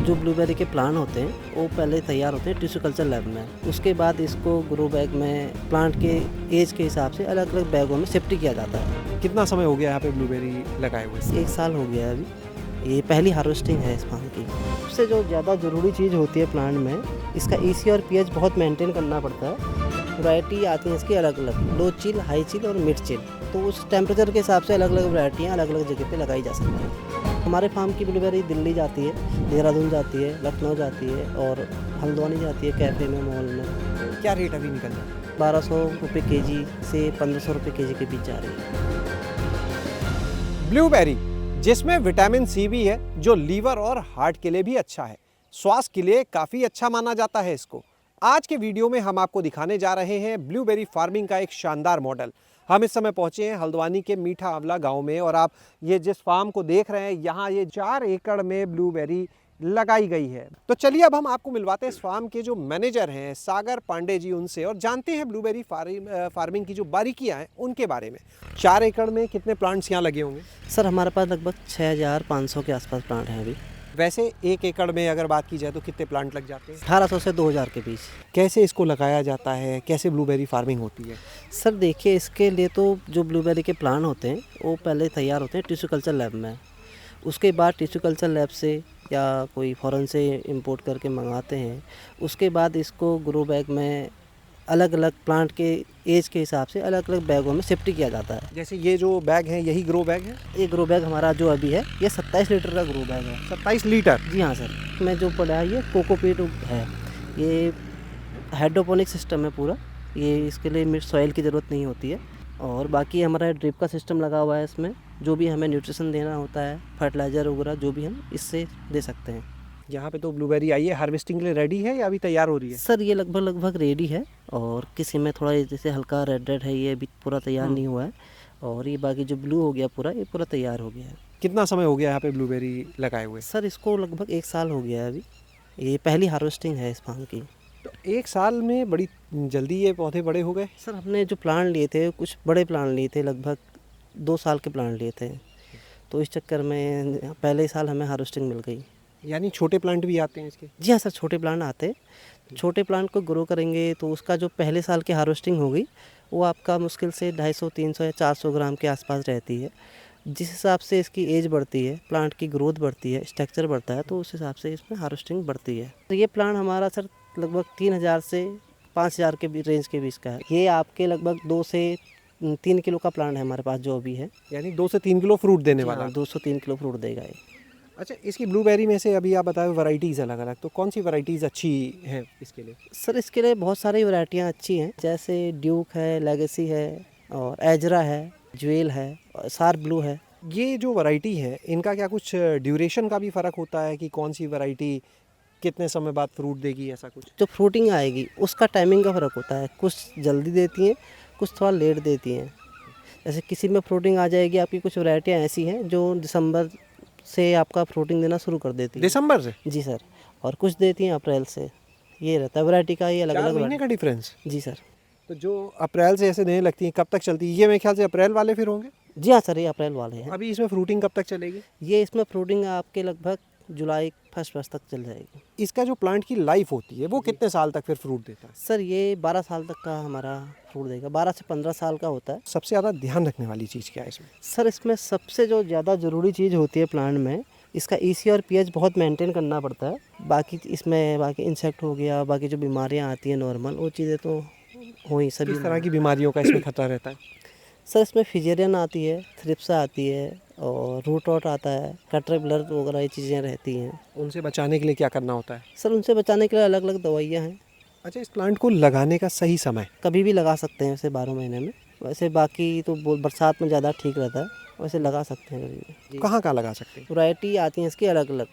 जो ब्लूबेरी के प्लांट होते हैं वो पहले तैयार होते हैं टिश्यू कल्चर लैब में। उसके बाद इसको ग्रो बैग में प्लांट के एज के हिसाब से अलग अलग बैगों में शिफ्ट किया जाता है। कितना समय हो गया यहाँ पे ब्लूबेरी लगाए हुए? 1 साल हो गया है अभी। ये पहली हार्वेस्टिंग है इस फार्म की। सबसे जो ज़्यादा ज़रूरी चीज़ होती है प्लांट में, इसका EC और pH बहुत मेंटेन करना पड़ता है। वैरायटी आती है इसकी अलग अलग, लो चिल, हाई चिल और मिड चिल। तो उस टेम्परेचर के हिसाब से अलग अलग वैरायटियाँ अलग अलग जगह पे लगाई जा सकती हैं। हमारे फार्म की ब्लूबेरी दिल्ली जाती है, देहरादून जाती है, लखनऊ जाती है और हल्द्वानी जाती है कैफ़े में, मॉल में। क्या रेट अभी निकल रहा है? 1200 रुपये केजी से 1500 रुपये केजी के बीच जा रही है ब्लूबेरी, जिसमें विटामिन C भी है, जो लीवर और हार्ट के लिए भी अच्छा है। स्वास्थ्य के लिए काफ़ी अच्छा माना जाता है इसको। आज के वीडियो में हम आपको दिखाने जा रहे हैं ब्लूबेरी फार्मिंग का एक शानदार मॉडल। हम इस समय पहुंचे हैं हल्द्वानी के मीठा आंवला गांव में, और आप ये जिस फार्म को देख रहे हैं, यहाँ ये 4 एकड़ में ब्लूबेरी लगाई गई है। तो चलिए अब हम आपको मिलवाते हैं इस फार्म के जो मैनेजर हैं सागर पांडे जी, उनसे, और जानते हैं ब्लूबेरी फार्मिंग की जो बारीकियां हैं उनके बारे में। 4 एकड़ में कितने प्लांट्स यहाँ लगे होंगे? सर हमारे पास लगभग 6500 के आसपास प्लांट हैं अभी। वैसे 1 एकड़ में अगर बात की जाए तो कितने प्लांट लग जाते हैं? 1800 से 2000 के बीच। कैसे इसको लगाया जाता है, कैसे ब्लूबेरी फार्मिंग होती है? सर देखिए, इसके लिए तो जो ब्लूबेरी के प्लांट होते हैं वो पहले तैयार होते हैं टिश्यू कल्चर लैब में। उसके बाद टिश्यू कल्चर लैब से या कोई फॉरेन से इंपोर्ट करके मंगाते हैं। उसके बाद इसको ग्रो बैग में अलग अलग प्लांट के एज के हिसाब से अलग अलग बैगों में शिफ्ट किया जाता है। जैसे ये जो बैग है, यही ग्रो बैग है? ये ग्रो बैग हमारा जो अभी है, ये 27 लीटर का ग्रो बैग है। 27 लीटर? जी हाँ सर। मैं जो पड़ा है ये कोकोपीट है। ये हाइड्रोपोनिक सिस्टम है पूरा। ये इसके लिए मिड सॉइल की ज़रूरत नहीं होती है। और बाकी हमारा ड्रिप का सिस्टम लगा हुआ है इसमें। जो भी हमें न्यूट्रिशन देना होता है, फर्टिलाइज़र वगैरह जो भी हम इससे दे सकते हैं। यहाँ पे तो ब्लूबेरी आई है, हार्वेस्टिंग के लिए रेडी है या अभी तैयार हो रही है? सर ये लगभग रेडी है, और किसी में थोड़ा जैसे हल्का रेड है, ये अभी पूरा तैयार नहीं हुआ है। और ये बाकी जो ब्लू हो गया पूरा, ये पूरा तैयार हो गया है। कितना समय हो गया यहाँ पे ब्लूबेरी लगाए हुए? सर इसको लगभग 1 साल हो गया है अभी। ये पहली हार्वेस्टिंग है इस फार्म की। तो 1 साल में बड़ी जल्दी ये पौधे बड़े हो गए? सर हमने जो प्लांट लिए थे, कुछ बड़े प्लांट लिए थे, लगभग 2 साल के प्लांट लिए थे। तो इस चक्कर में पहले ही साल हमें हार्वेस्टिंग मिल गई। यानी छोटे प्लांट भी आते हैं इसके? जी हाँ सर, छोटे प्लांट आते हैं। छोटे प्लांट को ग्रो करेंगे तो उसका जो पहले साल की हार्वेस्टिंग होगी वो आपका मुश्किल से 250, 300 या 400 ग्राम के आसपास रहती है। जिस हिसाब से इसकी एज बढ़ती है, प्लांट की ग्रोथ बढ़ती है, स्ट्रक्चर बढ़ता है, तो उस हिसाब से इसमें हार्वेस्टिंग बढ़ती है। तो ये प्लांट हमारा सर लगभग 3000 से 5000 के रेंज के बीच का है। ये आपके लगभग 2 से 3 किलो का प्लांट है हमारे पास जो अभी है। यानी 2 से 3 किलो फ्रूट देने वाला? 2 से 3 किलो फ्रूट देगा ये। अच्छा, इसकी ब्लूबेरी में से अभी आप बताओ वैरायटीज़ अलग अलग, तो कौन सी वैरायटीज़ अच्छी हैं इसके लिए? सर इसके लिए बहुत सारी वैरायटियाँ अच्छी हैं, जैसे ड्यूक है, लेगेसी है, और एजरा है, ज्वेल है, और शार्प ब्लू है। ये जो वैरायटी है, इनका क्या कुछ ड्यूरेशन का भी फ़र्क होता है कि कौन सी वैरायटी कितने समय बाद फ्रूट देगी, ऐसा कुछ? जो फ्रूटिंग आएगी उसका टाइमिंग का फ़र्क होता है। कुछ जल्दी देती हैं, कुछ थोड़ा लेट देती हैं। जैसे किसी में फ्रूटिंग आ जाएगी आपकी, कुछ वैरायटियाँ ऐसी हैं जो दिसंबर से आपका फ्रूटिंग देना शुरू कर देती है। दिसंबर से? जी सर। और कुछ देती हैं अप्रैल से। ये रहता है वैरायटी का, ये अलग 4 अलग महीने का डिफरेंस? जी सर। तो जो अप्रैल से ऐसे देने लगती हैं, कब तक चलती है? ये मेरे ख्याल से अप्रैल वाले फिर होंगे? जी हाँ सर, ये अप्रैल वाले हैं। अभी इसमें फ्रूटिंग कब तक चलेगी? ये इसमें फ्रूटिंग आपके लगभग जुलाई फर्स्ट तक चल जाएगी। इसका जो प्लांट की लाइफ होती है वो कितने साल तक फिर फ्रूट देता है? सर ये 12 साल तक का हमारा फ्रूट देगा। 12 से 15 साल का होता है। सबसे ज़्यादा ध्यान रखने वाली चीज़ क्या है इसमें? सर इसमें सबसे जो ज़्यादा ज़रूरी चीज़ होती है प्लांट में, इसका EC और pH बहुत मेंटेन करना पड़ता है। बाकी इसमें बाकी इंसेक्ट हो गया, बाकी जो बीमारियां आती हैं नॉर्मल, वो चीज़ें तो हो ही सभी। किस तरह की बीमारियों का इसमें खतरा रहता है? सर इसमें फिजेरियन आती है, थ्रिप्स आती है, और रूट रॉट आता है, कैटरपिलर वगैरह ये चीज़ें रहती हैं। उनसे बचाने के लिए क्या करना होता है? सर उनसे बचाने के लिए अलग अलग दवाइयाँ हैं। अच्छा, इस प्लांट को लगाने का सही समय? कभी भी लगा सकते हैं वैसे 12 महीने में। वैसे बाकी तो बरसात में ज़्यादा ठीक रहता है, वैसे लगा सकते हैं कभी भी। कहाँ कहाँ लगा सकते हैं? वैरायटी आती हैं इसकी अलग अलग,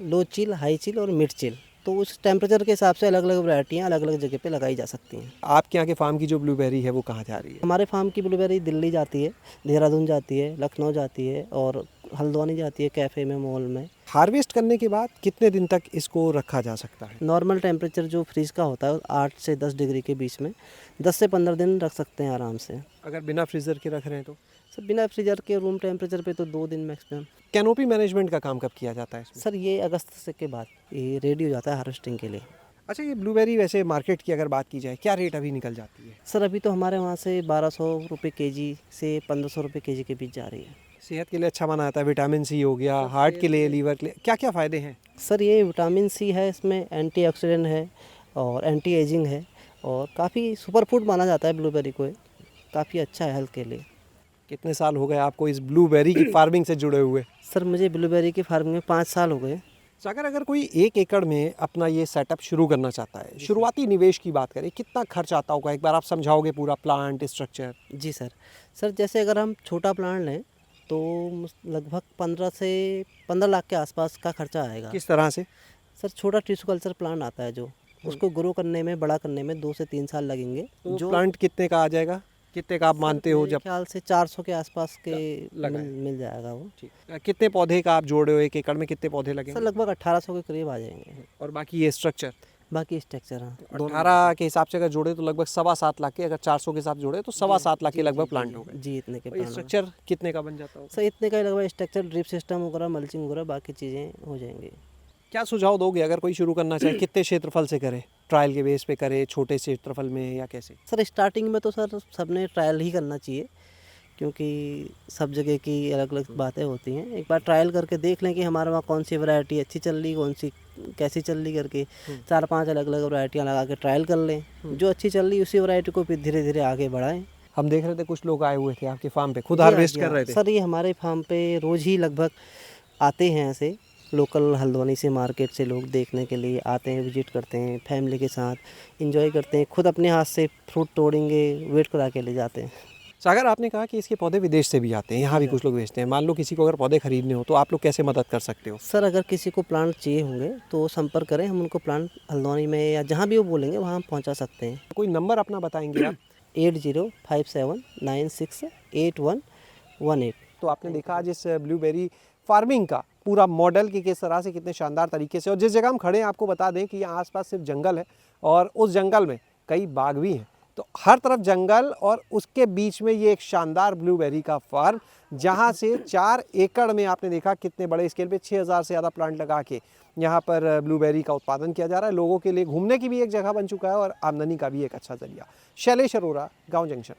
लो चिल, हाई चिल और मिड चिल। तो उस टेम्परेचर के हिसाब से अलग अलग वैरायटियाँ अलग अलग जगह पे लगाई जा सकती हैं। आपके यहाँ के फार्म की जो ब्लूबेरी है वो कहाँ जा रही है? हमारे फार्म की ब्लूबेरी दिल्ली जाती है, देहरादून जाती है, लखनऊ जाती है और हल्द्वानी जाती है कैफ़े में, मॉल में। हार्वेस्ट करने के बाद कितने दिन तक इसको रखा जा सकता है? नॉर्मल टेम्परेचर जो फ्रीज का होता है 8 से 10 डिग्री के बीच में 10 से 15 दिन रख सकते हैं आराम से। अगर बिना फ्रीज़र के रख रहे हैं तो? सर बिना फ्रीजर के रूम टेम्परेचर पे तो 2 दिन मैक्सिमम। कैनोपी मैनेजमेंट का काम कब किया जाता है इसमें? सर ये अगस्त से के बाद ये रेडी हो जाता है हार्वेस्टिंग के लिए। अच्छा, ये ब्लूबेरी वैसे मार्केट की अगर बात की जाए, क्या रेट अभी निकल जाती है? सर अभी तो हमारे वहाँ से 1200 रुपये केजी से 1500 रुपये केजी के बीच जा रही है। सेहत के लिए अच्छा माना जाता है, विटामिन सी हो गया, हार्ट के लिए, लीवर के लिए, क्या क्या फ़ायदे हैं? सर ये विटामिन सी है, इसमें एंटीऑक्सीडेंट है और एंटी एजिंग है और काफ़ी सुपर फूड माना जाता है ब्लूबेरी को, काफ़ी अच्छा है हेल्थ के लिए। कितने साल हो गए आपको इस ब्लूबेरी की फार्मिंग से जुड़े हुए? सर मुझे ब्लूबेरी की फार्मिंग में 5 साल हो गए। सागर, अगर कोई 1 एकड़ में अपना ये सेटअप शुरू करना चाहता है, शुरुआती निवेश की बात करें, कितना खर्च आता होगा? एक बार आप समझाओगे पूरा प्लांट स्ट्रक्चर? जी सर जैसे अगर हम छोटा प्लांट लें तो लगभग 15 से 15 लाख के आसपास का खर्चा आएगा। किस तरह से? सर छोटा टिश्यू कल्चर प्लांट आता है जो, उसको ग्रो करने में, बड़ा करने में 2 से 3 साल लगेंगे। तो जो प्लांट कितने का आ जाएगा? कितने का आप मानते हो? मेरे जब ख्याल से 400 के आसपास के लगाए। मिल जाएगा वो। ठीक, कितने पौधे का आप जोड़ रहे हो? 1 एकड़ में कितने पौधे सर लगेंगे? लगभग 1800 के करीब आ जाएंगे। और बाकी ये स्ट्रक्चर बाकी स्ट्रक्चर हाँ 18 के हिसाब से अगर जोड़े तो लगभग 7.25 लाख के, अगर 400 के साथ जोड़े तो 7.25 लाख के लगभग प्लांट हो गए। जी इतने के और ये प्लांट स्ट्रक्चर कितने का बन जाता होगा? सर इतने का ही लगभग स्ट्रक्चर, ड्रिप सिस्टम वगैरह, मल्चिंग वगैरह बाकी चीज़ें हो जाएंगी। क्या सुझाव दोगे अगर कोई शुरू करना चाहे? कितने क्षेत्रफल से करे? ट्रायल के बेस पे करे, छोटे क्षेत्रफल में, या कैसे? सर स्टार्टिंग में तो सर सबने ट्रायल ही करना चाहिए, क्योंकि सब जगह की अलग अलग बातें होती हैं। एक बार ट्रायल करके देख लें कि हमारे वहाँ कौन सी वैरायटी अच्छी चल रही, कौन सी कैसी चल रही करके 4-5 अलग अलग वैरायटियाँ लगा के ट्रायल कर लें। जो अच्छी चल रही उसी वैरायटी को फिर धीरे धीरे आगे बढ़ाएं। हम देख रहे थे कुछ लोग आए हुए थे आपके फार्म पे, खुद जी हाँ, हार्वेस्ट जी कर हाँ। रहे थे। सर ये हमारे फार्म पे रोज़ ही लगभग आते हैं, ऐसे लोकल हल्द्वानी से मार्केट से लोग देखने के लिए आते हैं, विजिट करते हैं, फैमिली के साथ इंजॉय करते हैं, खुद अपने हाथ से फ्रूट तोड़ेंगे, वेट करा के ले जाते हैं। सागर, आपने कहा कि इसके पौधे विदेश से भी आते हैं, यहाँ भी कुछ लोग बेचते हैं। मान लो किसी को अगर पौधे खरीदने हो तो आप लोग कैसे मदद कर सकते हो? सर अगर किसी को प्लांट चाहिए होंगे तो संपर्क करें, हम उनको प्लांट हल्द्वानी में या जहाँ भी वो बोलेंगे वहाँ हम पहुँचा सकते हैं। कोई नंबर अपना बताएंगे आप? 8057968118। तो आपने देखा आज इस ब्लूबेरी फार्मिंग का पूरा मॉडल कि किस तरह से, कितने शानदार तरीके से। और जिस जगह हम खड़े हैं आपको बता दें कि यहाँ आसपास सिर्फ जंगल है और उस जंगल में कई बाग भी हैं। तो हर तरफ जंगल और उसके बीच में ये एक शानदार ब्लूबेरी का फार्म, जहाँ से 4 एकड़ में आपने देखा कितने बड़े स्केल पे 6000 से ज़्यादा प्लांट लगा के यहाँ पर ब्लूबेरी का उत्पादन किया जा रहा है। लोगों के लिए घूमने की भी एक जगह बन चुका है और आमदनी का भी एक अच्छा जरिया। शैलेश अरोरा, गाँव जंक्शन।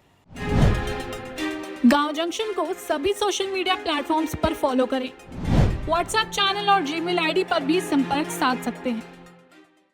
गांव जंक्शन को सभी सोशल मीडिया प्लेटफॉर्म्स पर फॉलो करें। व्हाट्सएप चैनल और जीमेल आईडी पर भी संपर्क साध सकते हैं।